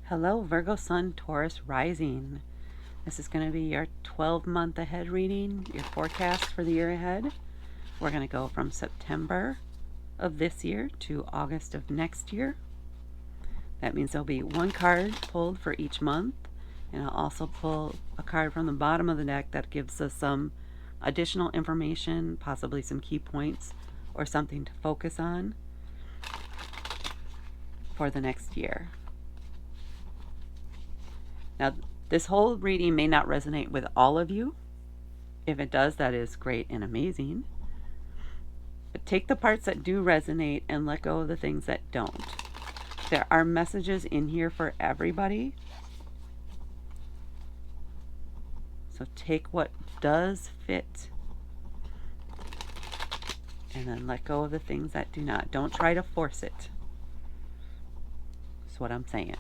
Hello, Virgo Sun, Taurus Rising. This is going to be your 12-month ahead reading, your forecast for the year ahead. We're going to go from September of this year to August of next year. That means there'll be one card pulled for each month, and I'll also pull a card from the bottom of the deck that gives us some additional information, possibly some key points or something to focus on for the next year. Now, this whole reading may not resonate with all of you. If it does, that is great and amazing. But take the parts that do resonate and let go of the things that don't. There are messages in here for everybody. So take what does fit and then let go of the things that do not. Don't try to force it. That's what I'm saying.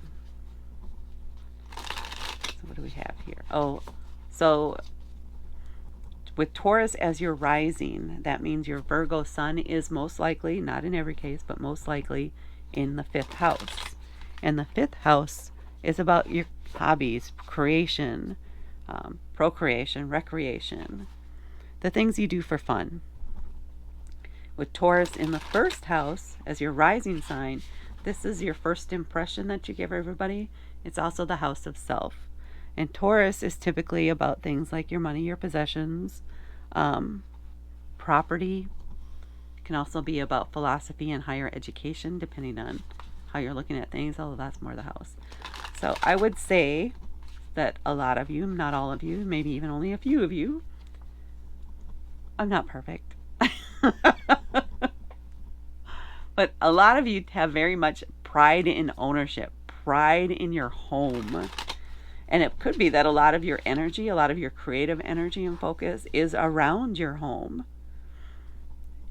What do we have here? Oh, so with Taurus as your rising, that means your Virgo Sun is most likely, not in every case, but most likely in the 5th house. And the 5th house is about your hobbies, creation, procreation, recreation, the things you do for fun. With Taurus in the 1st house as your rising sign, this is your first impression that you give everybody. It's also the house of self. And Taurus is typically about things like your money, your possessions, property. It can also be about philosophy and higher education, depending on how you're looking at things, although that's more the house. So I would say that a lot of you, not all of you, maybe even only a few of you, I'm not perfect, but a lot of you have very much pride in ownership, pride in your home. And it could be that a lot of your energy, a lot of your creative energy and focus is around your home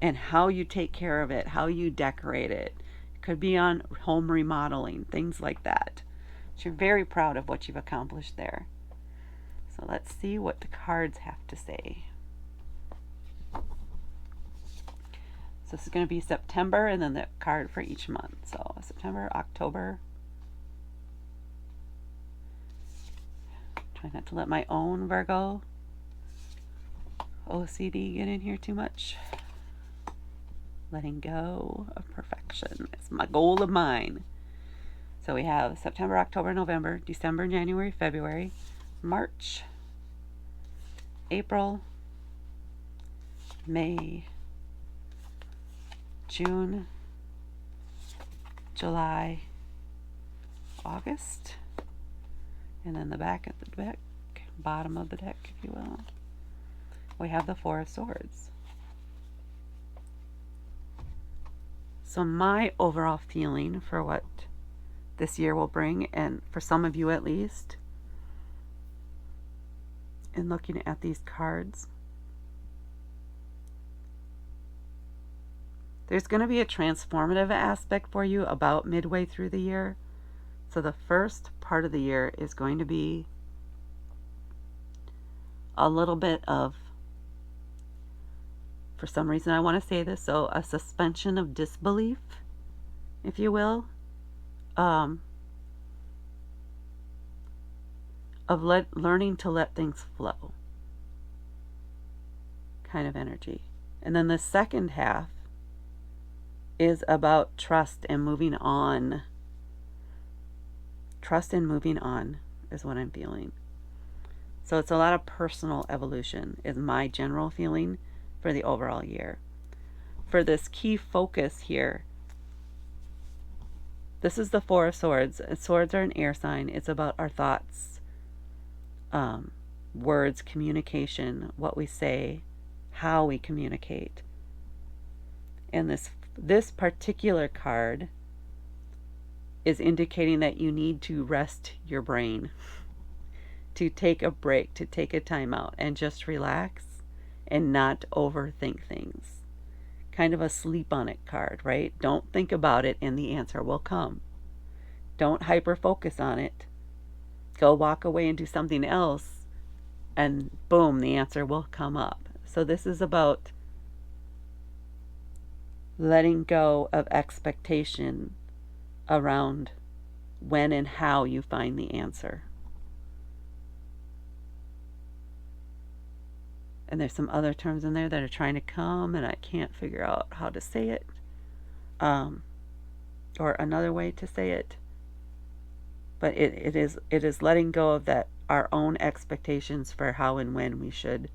and how you take care of it, how you decorate it. It could be on home remodeling, things like that. So you're very proud of what you've accomplished there. So let's see what the cards have to say. So this is going to be September and then the card for each month. So September, October. Try not to let my own Virgo OCD get in here too much. Letting go of perfection. It's my goal of mine. So we have September, October, November, December, January, February, March, April, May, June, July, August. And then the back of the deck, bottom of the deck, if you will, we have the 4 of Swords. So my overall feeling for what this year will bring, and for some of you at least, in looking at these cards, there's going to be a transformative aspect for you about midway through the year. So the first part of the year is going to be a little bit of, for some reason I want to say this, so a suspension of disbelief, if you will, of learning to let things flow kind of energy. And then the second half is about trust and moving on. Trust and moving on is what I'm feeling. So it's a lot of personal evolution is my general feeling for the overall year. For this key focus here, this is the 4 of Swords. Swords are an air sign. It's about our thoughts, words, communication, what we say, how we communicate. And this particular card is indicating that you need to rest your brain, to take a break, to take a time out and just relax and not overthink things. Kind of a sleep on it card, right? Don't think about it and the answer will come. Don't hyper focus on it. Go walk away and do something else and boom, the answer will come up. So this is about letting go of expectation around when and how you find the answer. And there's some other terms in there that are trying to come, and I can't figure out how to say it, or another way to say it. But it is letting go of that, our own expectations for how and when we should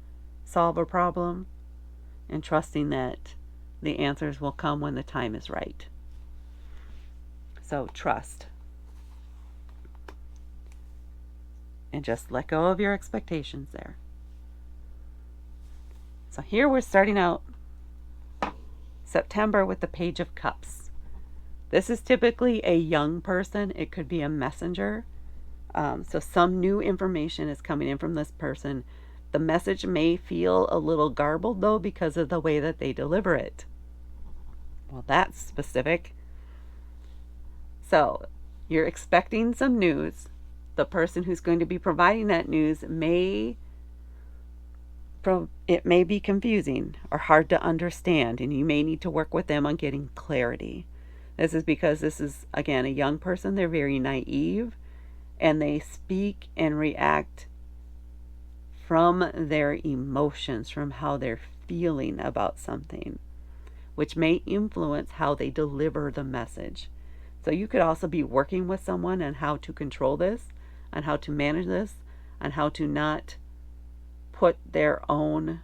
solve a problem, and trusting that the answers will come when the time is right. So trust. And just let go of your expectations there. So here we're starting out September with the Page of Cups. This is typically a young person. It could be a messenger. So some new information is coming in from this person. The message may feel a little garbled, though, because of the way that they deliver it. Well, that's specific. So you're expecting some news. The person who's going to be providing that news may be confusing or hard to understand, and you may need to work with them on getting clarity. This is because this is, again, a young person. They're very naive, and they speak and react from their emotions, from how they're feeling about something, which may influence how they deliver the message. So you could also be working with someone on how to control this, on how to manage this, on how to not put their own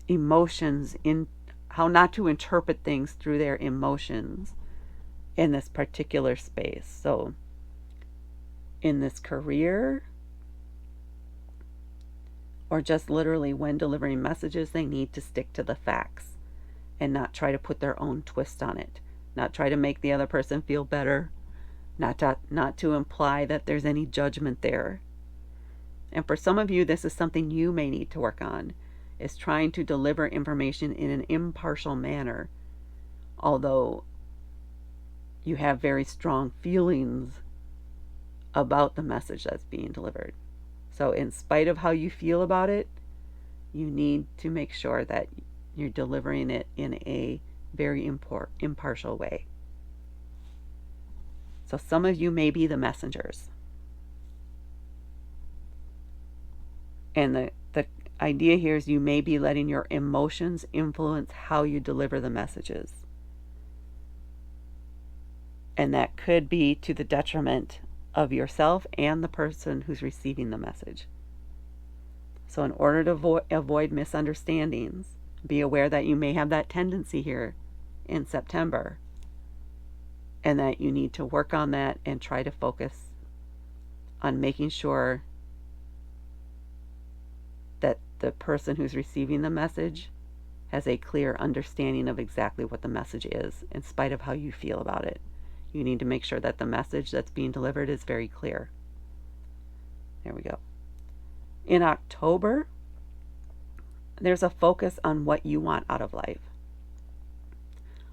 emotions in, how not to interpret things through their emotions in this particular space. So in this career, or just literally when delivering messages, they need to stick to the facts and not try to put their own twist on it, not try to make the other person feel better, not to imply that there's any judgment there. And for some of you, this is something you may need to work on, is trying to deliver information in an impartial manner, although you have very strong feelings about the message that's being delivered. So in spite of how you feel about it, you need to make sure that you're delivering it in a very impartial way. So some of you may be the messengers. And the idea here is you may be letting your emotions influence how you deliver the messages. And that could be to the detriment of yourself and the person who's receiving the message. So in order to avoid misunderstandings, be aware that you may have that tendency here in September, and that you need to work on that and try to focus on making sure that the person who's receiving the message has a clear understanding of exactly what the message is, in spite of how you feel about it. You need to make sure that the message that's being delivered is very clear. There we go. In October, there's a focus on what you want out of life,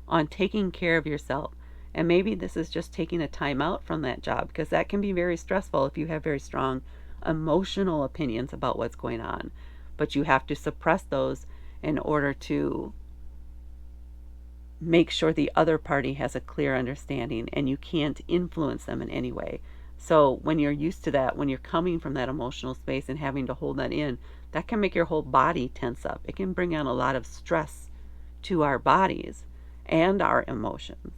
on taking care of yourself. And maybe this is just taking a time out from that job, because that can be very stressful if you have very strong emotional opinions about what's going on. But you have to suppress those in order to make sure the other party has a clear understanding, and you can't influence them in any way. So when you're used to that, when you're coming from that emotional space and having to hold that in, that can make your whole body tense up. It can bring on a lot of stress to our bodies and our emotions.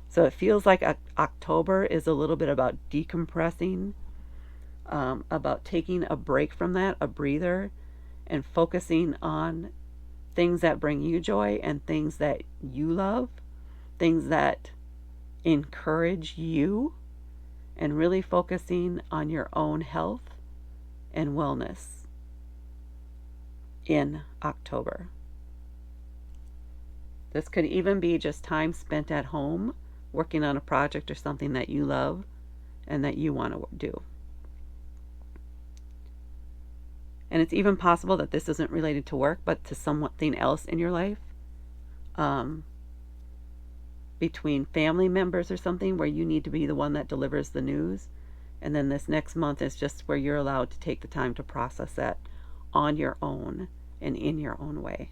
So it feels like October is a little bit about decompressing, about taking a break from that, a breather, and focusing on things that bring you joy and things that you love, things that encourage you, and really focusing on your own health and wellness in October. This could even be just time spent at home working on a project or something that you love and that you want to do. And it's even possible that this isn't related to work, but to something else in your life, between family members or something, where you need to be the one that delivers the news. And then this next month is just where you're allowed to take the time to process that on your own and in your own way.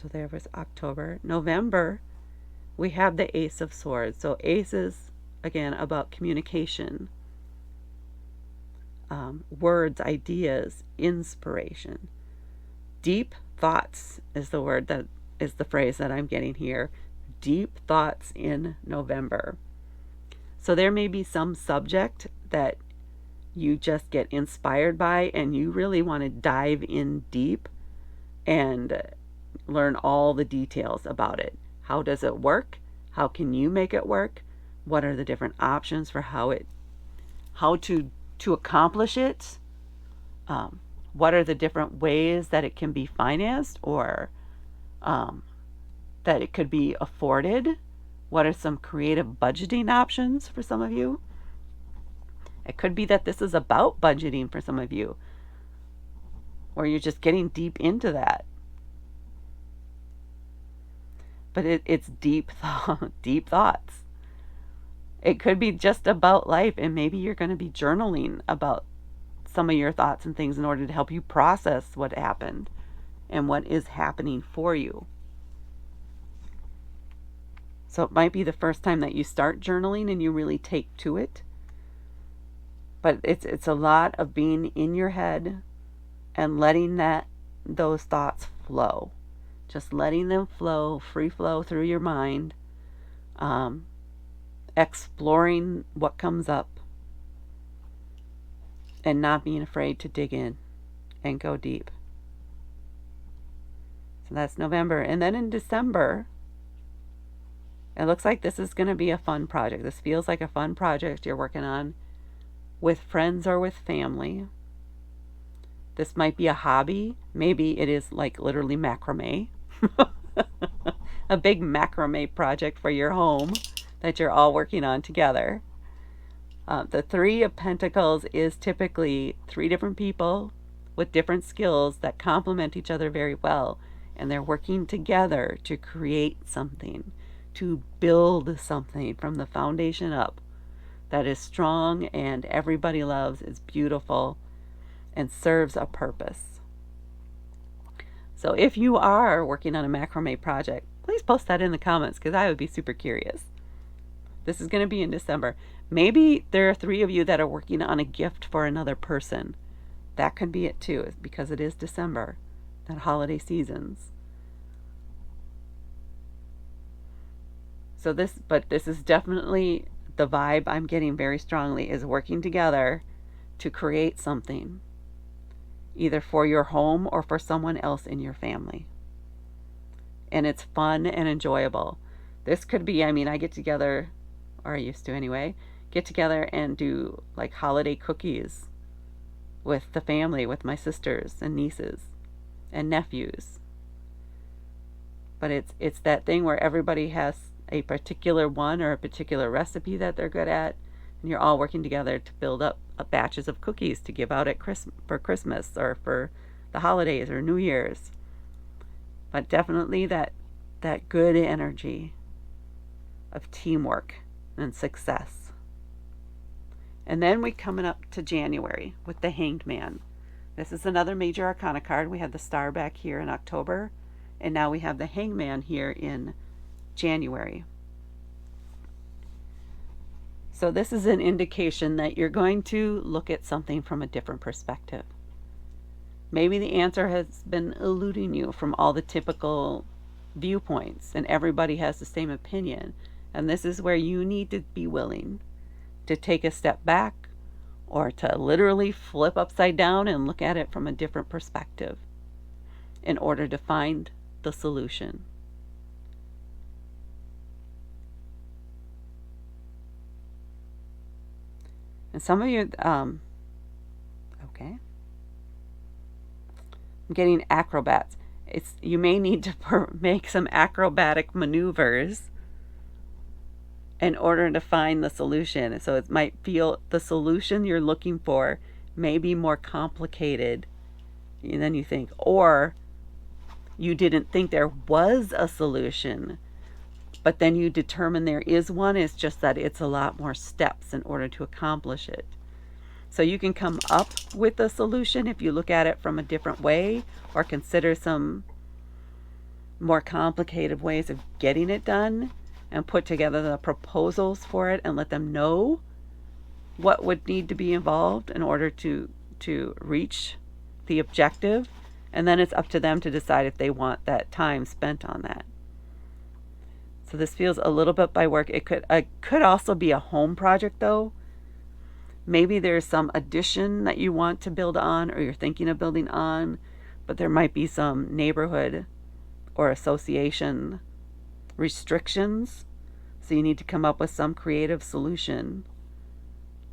So there was October. November, we have the Ace of Swords. So Ace is, again, about communication, words, ideas, inspiration. Deep thoughts is the word that is the phrase that I'm getting here. Deep thoughts in November. So there may be some subject that you just get inspired by and you really want to dive in deep and learn all the details about it. How does it work? How can you make it work? What are the different options for how to accomplish it? What are the different ways that it can be financed or that it could be afforded? What are some creative budgeting options for some of you? It could be that this is about budgeting for some of you, or you're just getting deep into that. But it's deep thoughts. It could be just about life, and maybe you're going to be journaling about some of your thoughts and things in order to help you process what happened and what is happening for you. So it might be the first time that you start journaling and you really take to it. But it's a lot of being in your head and letting those thoughts flow. Just letting them flow, free flow through your mind. Exploring what comes up. And not being afraid to dig in and go deep. So that's November. And then in December, it looks like this is going to be a fun project. This feels like a fun project you're working on with friends or with family. This might be a hobby. Maybe it is like literally macrame. A big macrame project for your home that you're all working on together. The Three of Pentacles is typically three different people with different skills that complement each other very well. And they're working together to create something, to build something from the foundation up that is strong and everybody loves, is beautiful, and serves a purpose. So if you are working on a macrame project, please post that in the comments because I would be super curious. This is going to be in December. Maybe there are three of you that are working on a gift for another person. That could be it too, because it is December, that holiday seasons. So this is definitely the vibe I'm getting very strongly, is working together to create something, either for your home or for someone else in your family. And it's fun and enjoyable. This could be, I get together, or I used to anyway, get together and do like holiday cookies with the family, with my sisters and nieces and nephews. But it's that thing where everybody has a particular one or a particular recipe that they're good at, and you're all working together to build up batches of cookies to give out at for Christmas or for the holidays or New Year's. But definitely that good energy of teamwork and success. And then we coming up to January with the Hanged Man. This is another major arcana card. We had the Star back here in October, and now we have the Hanged Man here in January. So this is an indication that you're going to look at something from a different perspective. Maybe the answer has been eluding you from all the typical viewpoints, and everybody has the same opinion. And this is where you need to be willing to take a step back or to literally flip upside down and look at it from a different perspective in order to find the solution. And some of you, okay. I'm getting acrobats. You may need to make some acrobatic maneuvers in order to find the solution. So it might feel the solution you're looking for may be more complicated than you think, or you didn't think there was a solution, but then you determine there is one. It's just that it's a lot more steps in order to accomplish it. So you can come up with a solution if you look at it from a different way or consider some more complicated ways of getting it done and put together the proposals for it and let them know what would need to be involved in order to reach the objective. And then it's up to them to decide if they want that time spent on that. So this feels a little bit by work. It could also be a home project though. Maybe there's some addition that you want to build on or you're thinking of building on, but there might be some neighborhood or association restrictions. So you need to come up with some creative solution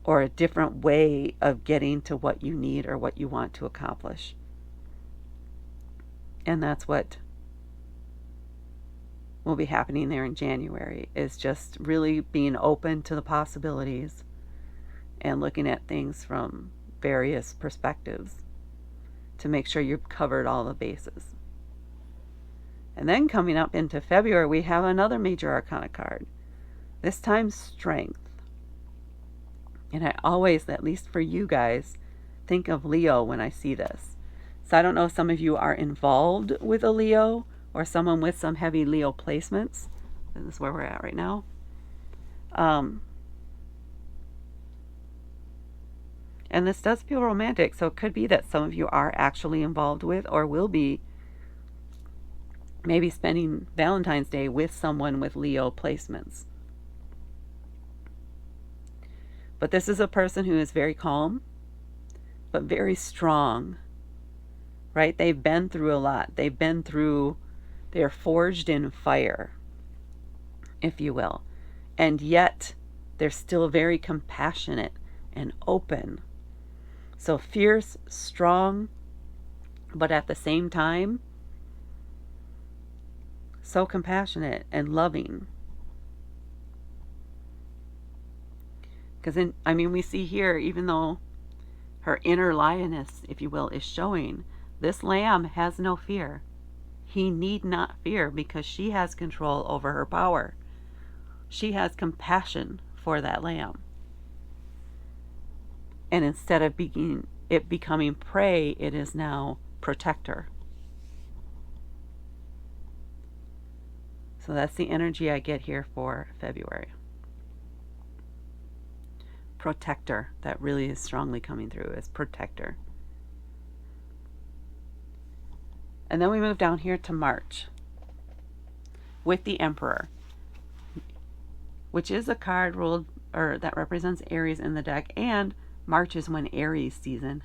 or a different way of getting to what you need or what you want to accomplish. And that's what will be happening there in January, is just really being open to the possibilities and looking at things from various perspectives to make sure you've covered all the bases. And then coming up into February, we have another major arcana card, this time Strength. And I always, at least for you guys, think of Leo when I see this. So I don't know if some of you are involved with a Leo or someone with some heavy Leo placements. This is where we're at right now. And this does feel romantic, so it could be that some of you are actually involved with or will be maybe spending Valentine's Day with someone with Leo placements. But this is a person who is very calm, but very strong, right? They've been through a lot. They're forged in fire, if you will. And yet, they're still very compassionate and open. So fierce, strong, but at the same time, so compassionate and loving. Because, we see here, even though her inner lioness, if you will, is showing, this lamb has no fear. He need not fear because she has control over her power. She has compassion for that lamb. And instead of becoming prey, it is now protector. So that's the energy I get here for February. Protector, that really is strongly coming through as protector. And then we move down here to March with the Emperor, which is a card ruled or that represents Aries in the deck, and March is when Aries season,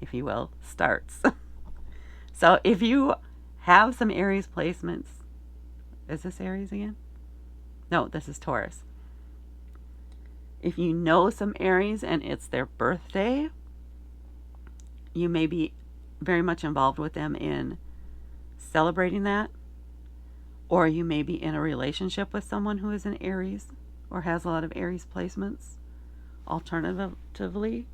if you will, starts. So if you have some Aries placements, is this Aries again? No, this is Taurus. If you know some Aries and it's their birthday, you may be very much involved with them in celebrating that, or you may be in a relationship with someone who is an Aries or has a lot of Aries placements. Alternatively,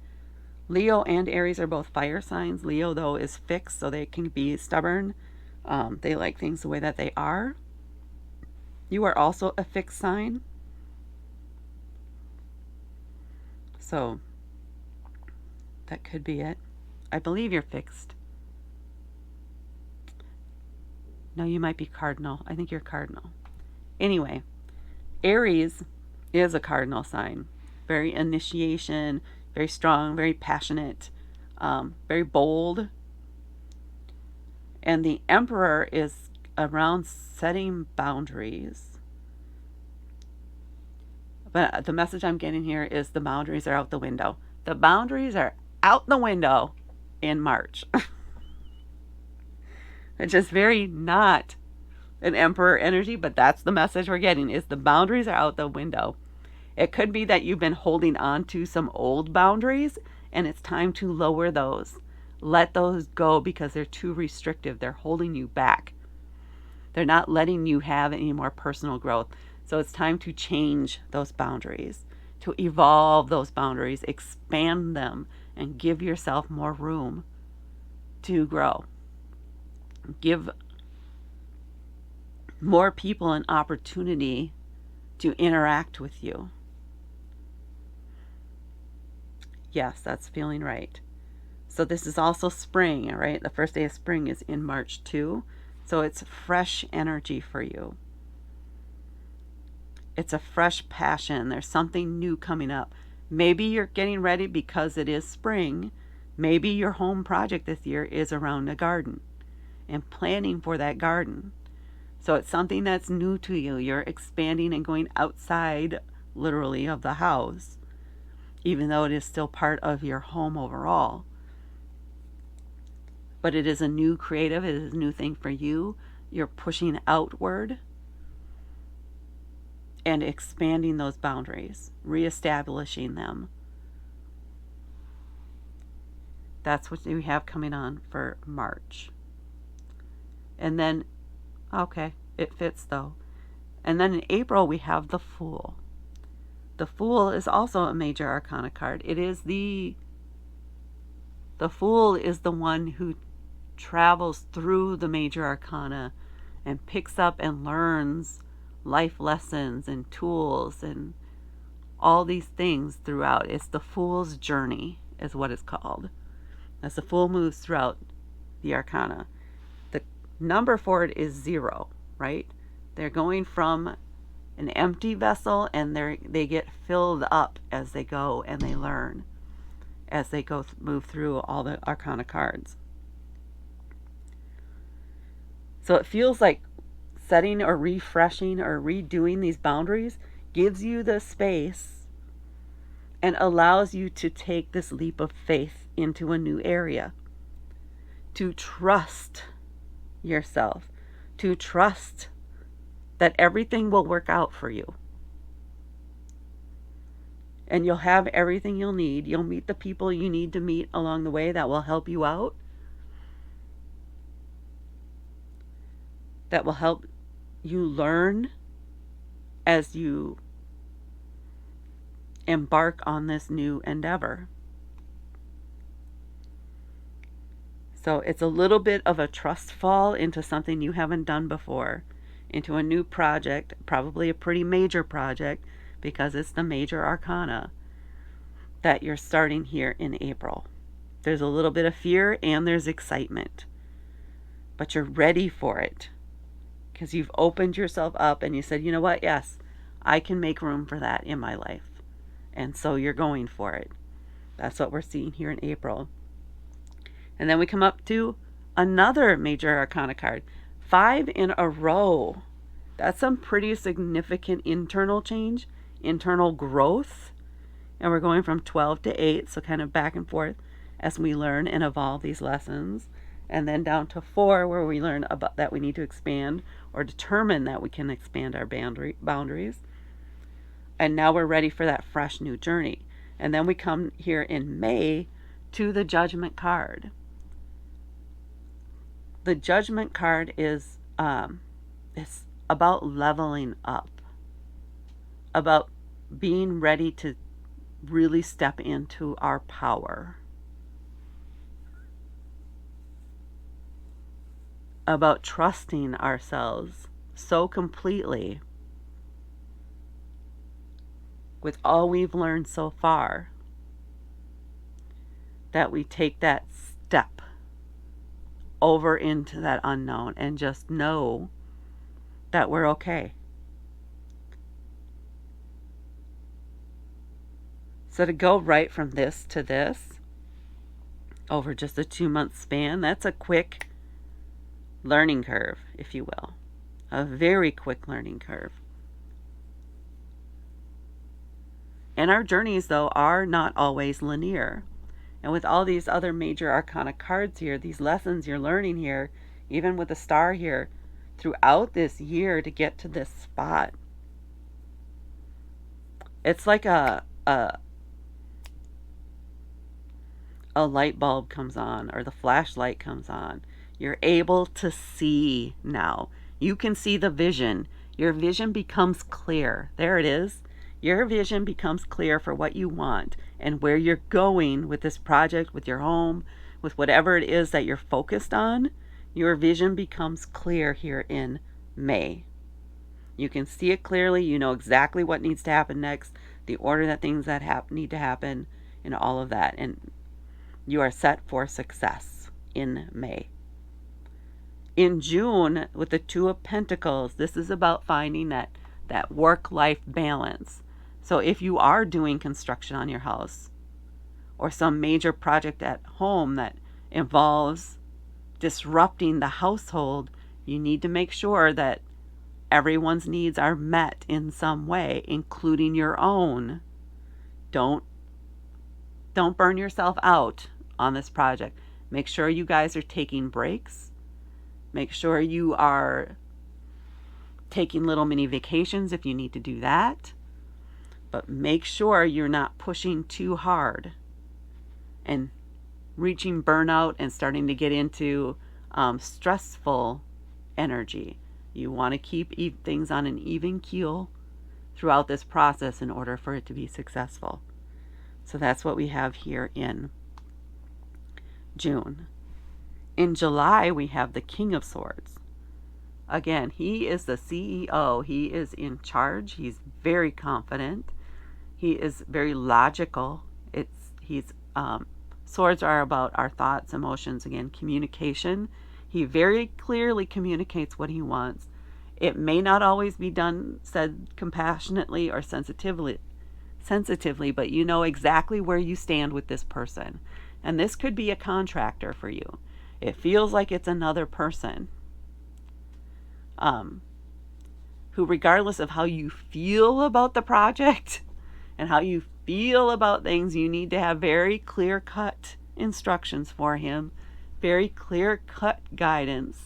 Leo and Aries are both fire signs. Leo, though, is fixed, so they can be stubborn. They like things the way that they are. You are also a fixed sign. So that could be it. I believe you're fixed. No, you might be cardinal. I think you're cardinal. Anyway, Aries is a cardinal sign. Very initiation, very strong, very passionate, very bold. And the Emperor is around setting boundaries. But the message I'm getting here is the boundaries are out the window. The boundaries are out the window in March. It's just very not an Emperor energy, but that's the message we're getting, is the boundaries are out the window. It could be that you've been holding on to some old boundaries and it's time to lower those. Let those go because they're too restrictive. They're holding you back. They're not letting you have any more personal growth. So it's time to change those boundaries, to evolve those boundaries, expand them, and give yourself more room to grow. Give more people an opportunity to interact with you. Yes, that's feeling right. So this is also spring, all right? The first day of spring is in March too. So it's fresh energy for you. It's a fresh passion. There's something new coming up. Maybe you're getting ready because it is spring. Maybe your home project this year is around a garden and planning for that garden. So it's something that's new to you. You're expanding and going outside, literally, of the house, even though it is still part of your home overall. But it is a new creative, it is a new thing for you. You're pushing outward and expanding those boundaries, reestablishing them. That's what we have coming on for March. And then, okay, it fits though. And then in April, we have the Fool. The Fool is also a major arcana card. The Fool is the one who travels through the major arcana and picks up and learns life lessons and tools and all these things throughout. It's the Fool's journey is what it's called. As the Fool moves throughout the arcana. The number for it is 0, right? They're going from an empty vessel and they get filled up as they go and they learn as they move through all the arcana cards. So it feels like setting or refreshing or redoing these boundaries gives you the space and allows you to take this leap of faith into a new area, to trust yourself, to trust that everything will work out for you. And you'll have everything you'll need. You'll meet the people you need to meet along the way that will help you out, that will help you learn as you embark on this new endeavor. So it's a little bit of a trust fall into something you haven't done before, into a new project, probably a pretty major project because it's the major arcana that you're starting here in April. There's a little bit of fear and there's excitement, but you're ready for it because you've opened yourself up and you said, you know what? Yes, I can make room for that in my life. And so you're going for it. That's what we're seeing here in April. And then we come up to another major arcana card. 5 in a row. That's some pretty significant internal change, internal growth. And we're going from 12 to 8, so kind of back and forth as we learn and evolve these lessons. And then down to 4, where we learn about that we need to expand or determine that we can expand our boundaries. And now we're ready for that fresh new journey. And then we come here in May to the Judgment card. The Judgment card is it's about leveling up, about being ready to really step into our power, about trusting ourselves so completely with all we've learned so far that we take that step over into that unknown and just know that we're okay. So to go right from this to this over just a 2-month span, that's a quick learning curve, if you will. A very quick learning curve. And our journeys, though, are not always linear. And with all these other major arcana cards here, these lessons you're learning here, even with the star here, throughout this year to get to this spot, it's like a light bulb comes on or the flashlight comes on. You're able to see now. You can see the vision. Your vision becomes clear. There it is. Your vision becomes clear for what you want and where you're going with this project, with your home, with whatever it is that you're focused on. Your vision becomes clear here in May. You can see it clearly. You know exactly what needs to happen next, the order that things that need to happen, and all of that. And you are set for success in May. In June, with the Two of Pentacles, this is about finding that work-life balance. So if you are doing construction on your house or some major project at home that involves disrupting the household, you need to make sure that everyone's needs are met in some way, including your own. Don't burn yourself out on this project. Make sure you guys are taking breaks. Make sure you are taking little mini vacations if you need to do that. But make sure you're not pushing too hard and reaching burnout and starting to get into stressful energy. You want to keep things on an even keel throughout this process in order for it to be successful. So that's what we have here in June. In July, we have the King of Swords. Again, he is the CEO. He is in charge. He's very confident. He is very logical. Swords are about our thoughts, emotions, again, communication. He very clearly communicates what he wants. It may not always be said compassionately or sensitively, but you know exactly where you stand with this person. And this could be a contractor for you. It feels like it's another person who, regardless of how you feel about the project and how you feel about things, you need to have very clear-cut instructions for him, very clear-cut guidance.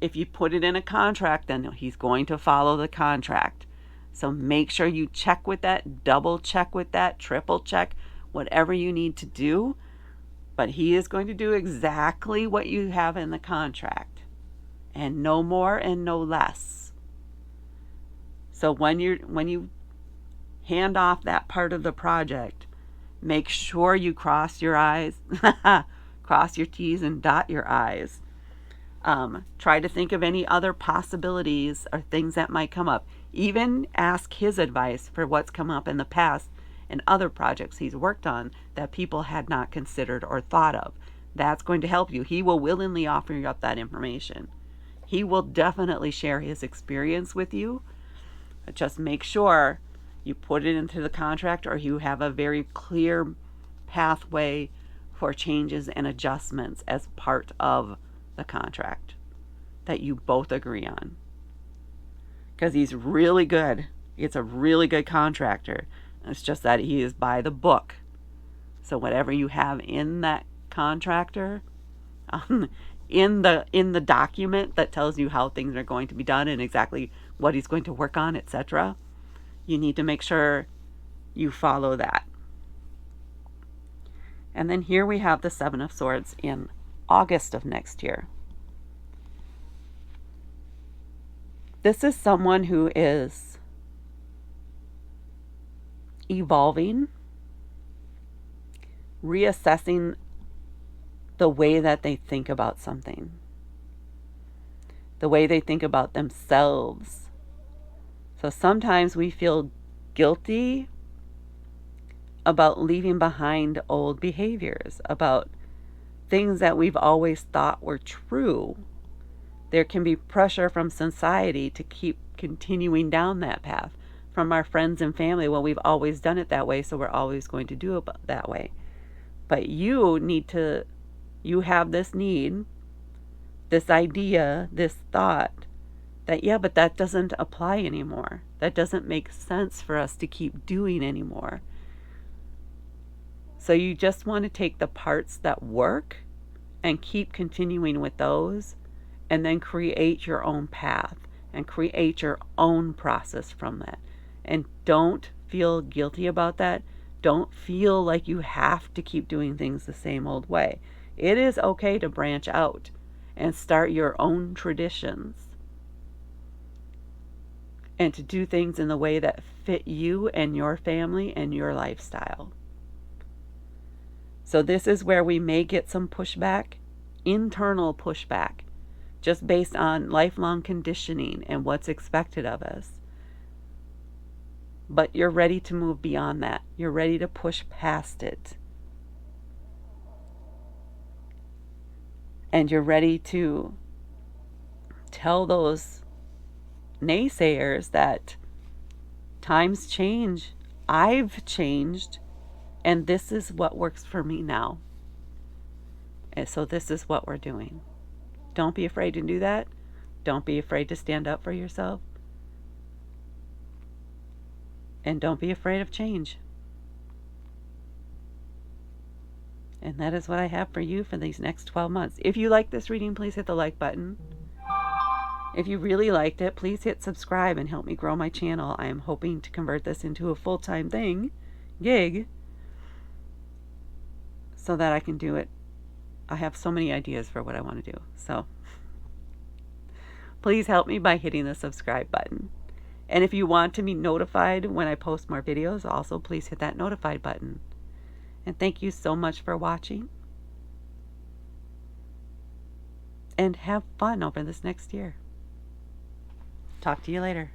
If you put it in a contract, then he's going to follow the contract. So make sure you check with that, double check with that, triple check, whatever you need to do. But he is going to do exactly what you have in the contract, and no more and no less. So when you hand off that part of the project, make sure you cross your I's, cross your T's and dot your I's. Try to think of any other possibilities or things that might come up. Even ask his advice for what's come up in the past and other projects he's worked on that people had not considered or thought of. That's going to help you. He will willingly offer you up that information. He will definitely share his experience with you. Just make sure you put it into the contract, or you have a very clear pathway for changes and adjustments as part of the contract that you both agree on. Because he's really good. It's a really good contractor. It's just that he is by the book. So whatever you have in that contractor, in the document that tells you how things are going to be done and exactly what he's going to work on, etc., you need to make sure you follow that. And then here we have the Seven of Swords in August of next year. This is someone who is evolving, reassessing the way that they think about something, the way they think about themselves. So sometimes we feel guilty about leaving behind old behaviors, about things that we've always thought were true. There can be pressure from society to keep continuing down that path. From our friends and family, well, we've always done it that way, so we're always going to do it that way. But you have this need, this idea, this thought that, yeah, but that doesn't apply anymore. That doesn't make sense for us to keep doing anymore. So you just want to take the parts that work and keep continuing with those, and then create your own path and create your own process from that. And don't feel guilty about that. Don't feel like you have to keep doing things the same old way. It is okay to branch out and start your own traditions and to do things in the way that fit you and your family and your lifestyle. So this is where we may get some pushback, internal pushback, just based on lifelong conditioning and what's expected of us. But you're ready to move beyond that. You're ready to push past it. and you're ready to tell those naysayers that times change, I've changed, and this is what works for me now. And so this is what we're doing. Don't be afraid to do that. Don't be afraid to stand up for yourself. And don't be afraid of change. And that is what I have for you for these next 12 months. If you like this reading, please hit the like button. If you really liked it, please hit subscribe and help me grow my channel. I am hoping to convert this into a full-time gig, so that I can do it. I have so many ideas for what I want to do. So please help me by hitting the subscribe button. And if you want to be notified when I post more videos, also please hit that notified button. And thank you so much for watching. And have fun over this next year. Talk to you later.